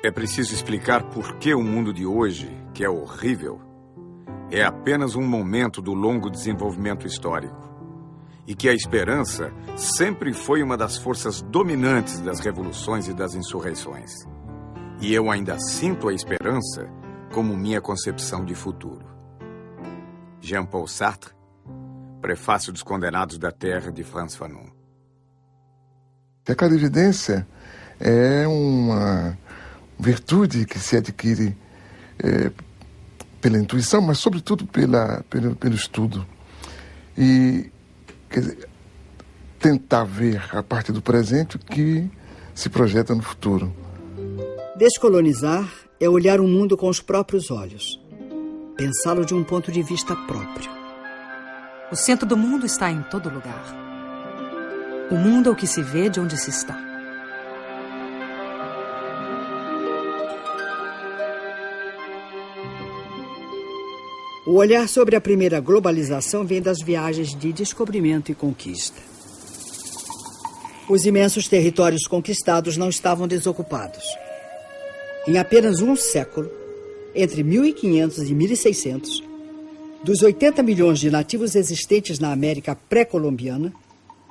É preciso explicar por que o mundo de hoje, que é horrível, é apenas um momento do longo desenvolvimento histórico. E que a esperança sempre foi uma das forças dominantes das revoluções e das insurreições. E eu ainda sinto a esperança como minha concepção de futuro. Jean-Paul Sartre, Prefácio dos Condenados da Terra, de Frantz Fanon. A clarividência é uma virtude que se adquire pela intuição, mas sobretudo pelo estudo. E quer dizer, tentar ver a partir do presente o que se projeta no futuro. Descolonizar é olhar o mundo com os próprios olhos. Pensá-lo de um ponto de vista próprio. O centro do mundo está em todo lugar. O mundo é o que se vê de onde se está. O olhar sobre a primeira globalização vem das viagens de descobrimento e conquista. Os imensos territórios conquistados não estavam desocupados. Em apenas um século, entre 1500 e 1600, dos 80 milhões de nativos existentes na América pré-colombiana,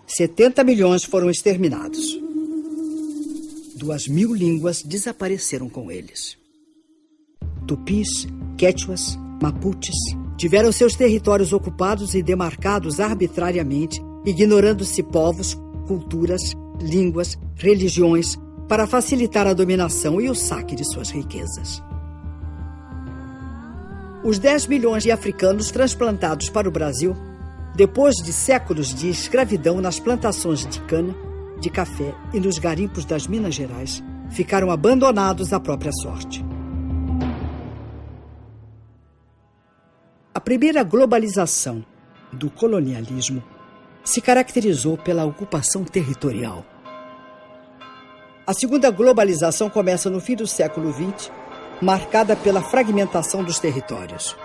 70 milhões foram exterminados. 2.000 línguas desapareceram com eles. Tupis, quechuas, mapuches tiveram seus territórios ocupados e demarcados arbitrariamente, ignorando-se povos, culturas, línguas, religiões, para facilitar a dominação e o saque de suas riquezas. Os 10 milhões de africanos transplantados para o Brasil, depois de séculos de escravidão nas plantações de cana, de café e nos garimpos das Minas Gerais, ficaram abandonados à própria sorte. A primeira globalização do colonialismo se caracterizou pela ocupação territorial. A segunda globalização começa no fim do século XX, marcada pela fragmentação dos territórios.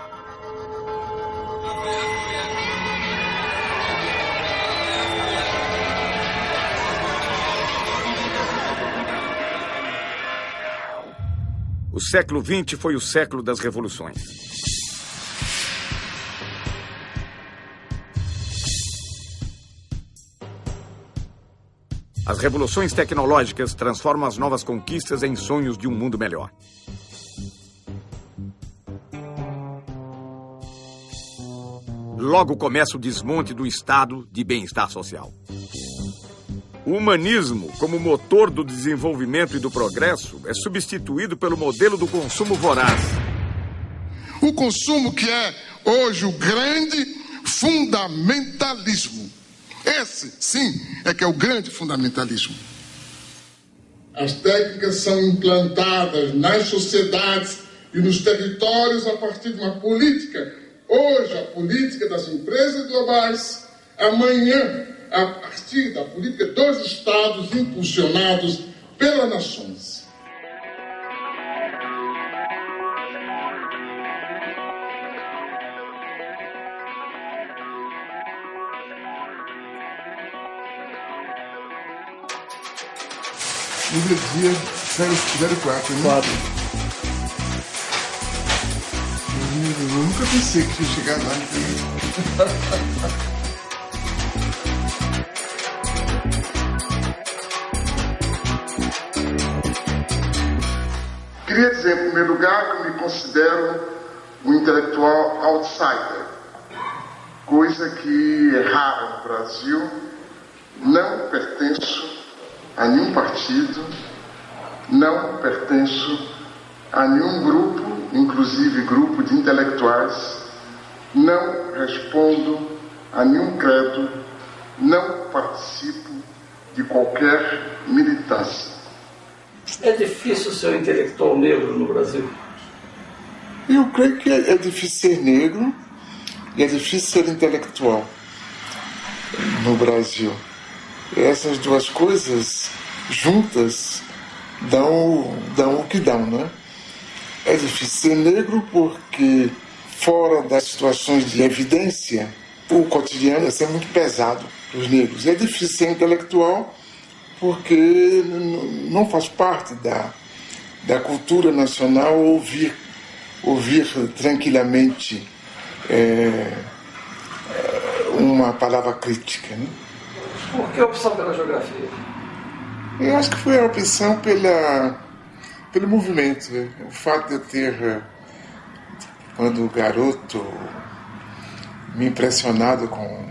O século XX foi o século das revoluções. As revoluções tecnológicas transformam as novas conquistas em sonhos de um mundo melhor. Logo começa o desmonte do estado de bem-estar social. O humanismo, como motor do desenvolvimento e do progresso, é substituído pelo modelo do consumo voraz. O consumo que é hoje o grande fundamentalismo. Esse, sim, é que é o grande fundamentalismo. As técnicas são implantadas nas sociedades e nos territórios a partir de uma política. Hoje, a política das empresas globais. Amanhã, a partir da política dos Estados impulsionados pelas nações. Dia 04, né? 4. Eu nunca pensei que ia chegar lá. Queria dizer, em primeiro lugar, que eu me considero um intelectual outsider, coisa que é rara no Brasil. Não pertenço a nenhum partido, não pertenço a nenhum grupo, inclusive grupo de intelectuais, não respondo a nenhum credo, não participo de qualquer militância. É difícil ser um intelectual negro no Brasil? Eu creio que é difícil ser negro e é difícil ser intelectual no Brasil. Essas duas coisas juntas dão o que dão, né? É difícil ser negro porque, fora das situações de evidência, o cotidiano é muito pesado para os negros. É difícil ser intelectual porque não faz parte da cultura nacional ouvir tranquilamente uma palavra crítica, né? Por que a opção pela geografia? Eu acho que foi a opção pelo movimento. O fato de eu ter, quando garoto, me impressionado com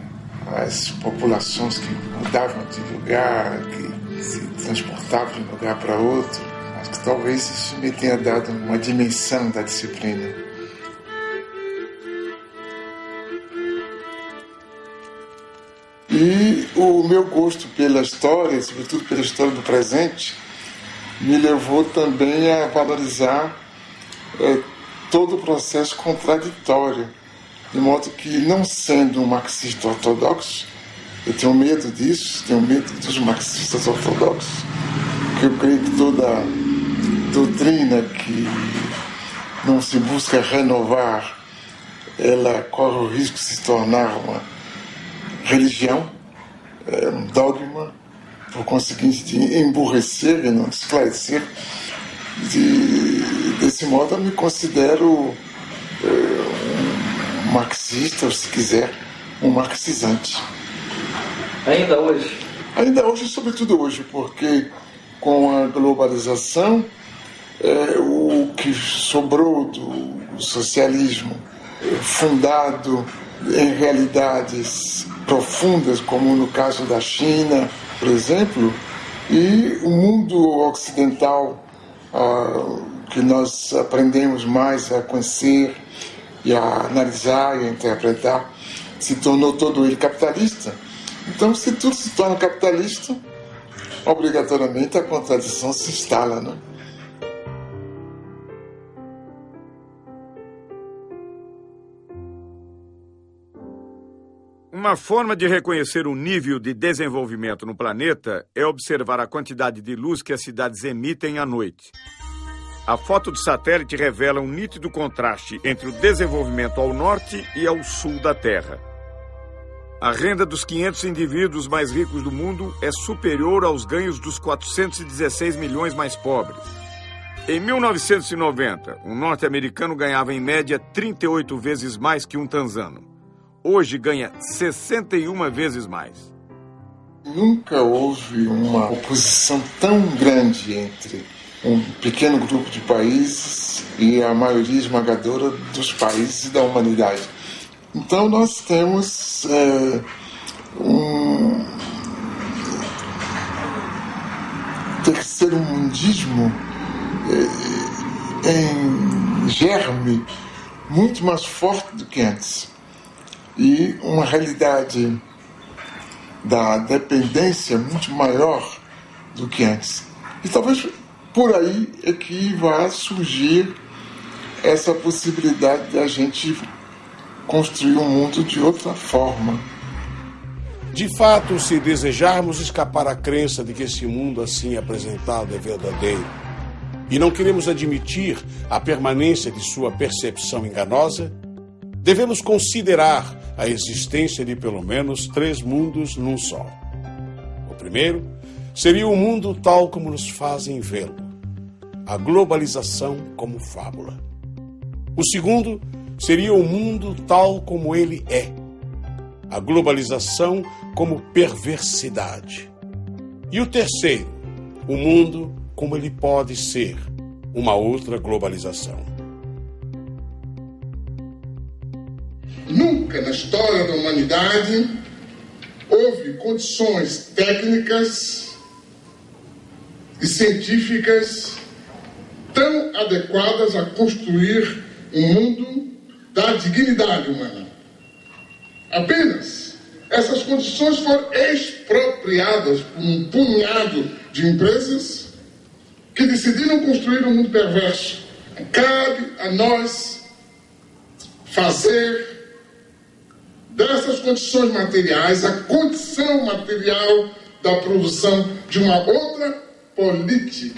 as populações que mudavam de lugar, que se transportavam de um lugar para outro. Acho que talvez isso me tenha dado uma dimensão da disciplina. E o meu gosto pela história, sobretudo pela história do presente, me levou também a valorizar todo o processo contraditório. De modo que, não sendo um marxista ortodoxo, eu tenho medo disso, tenho medo dos marxistas ortodoxos, porque eu creio que toda doutrina que não se busca renovar, ela corre o risco de se tornar uma religião, um dogma, por conseguinte de emburrecer e não esclarecer. Desse modo eu me considero um marxista, ou se quiser, um marxizante. Ainda hoje? Ainda hoje, sobretudo hoje, porque com a globalização, o que sobrou do socialismo, fundado em realidades profundas, como no caso da China, por exemplo, e o mundo ocidental, que nós aprendemos mais a conhecer e a analisar e a interpretar, se tornou todo ele capitalista. Então, se tudo se torna capitalista, obrigatoriamente a contradição se instala, né? Uma forma de reconhecer o nível de desenvolvimento no planeta é observar a quantidade de luz que as cidades emitem à noite. A foto de satélite revela um nítido contraste entre o desenvolvimento ao norte e ao sul da Terra. A renda dos 500 indivíduos mais ricos do mundo é superior aos ganhos dos 416 milhões mais pobres. Em 1990, um norte-americano ganhava em média 38 vezes mais que um tanzano. Hoje ganha 61 vezes mais. Nunca houve uma oposição tão grande entre um pequeno grupo de países e a maioria esmagadora dos países da humanidade. Então nós temos um terceiro-mundismo em germe muito mais forte do que antes. E uma realidade da dependência muito maior do que antes. E talvez por aí é que vai surgir essa possibilidade de a gente construir um mundo de outra forma. De fato, se desejarmos escapar à crença de que esse mundo assim apresentado é verdadeiro, e não queremos admitir a permanência de sua percepção enganosa, devemos considerar a existência de pelo menos 3 mundos num só. O primeiro seria o mundo tal como nos fazem vê-lo, a globalização como fábula. O segundo seria o mundo tal como ele é, a globalização como perversidade. E o terceiro, o mundo como ele pode ser, uma outra globalização. Nunca na história da humanidade houve condições técnicas e científicas tão adequadas a construir um mundo da dignidade humana. Apenas essas condições foram expropriadas por um punhado de empresas que decidiram construir um mundo perverso. Cabe a nós fazer dessas condições materiais a condição material da produção de uma outra política.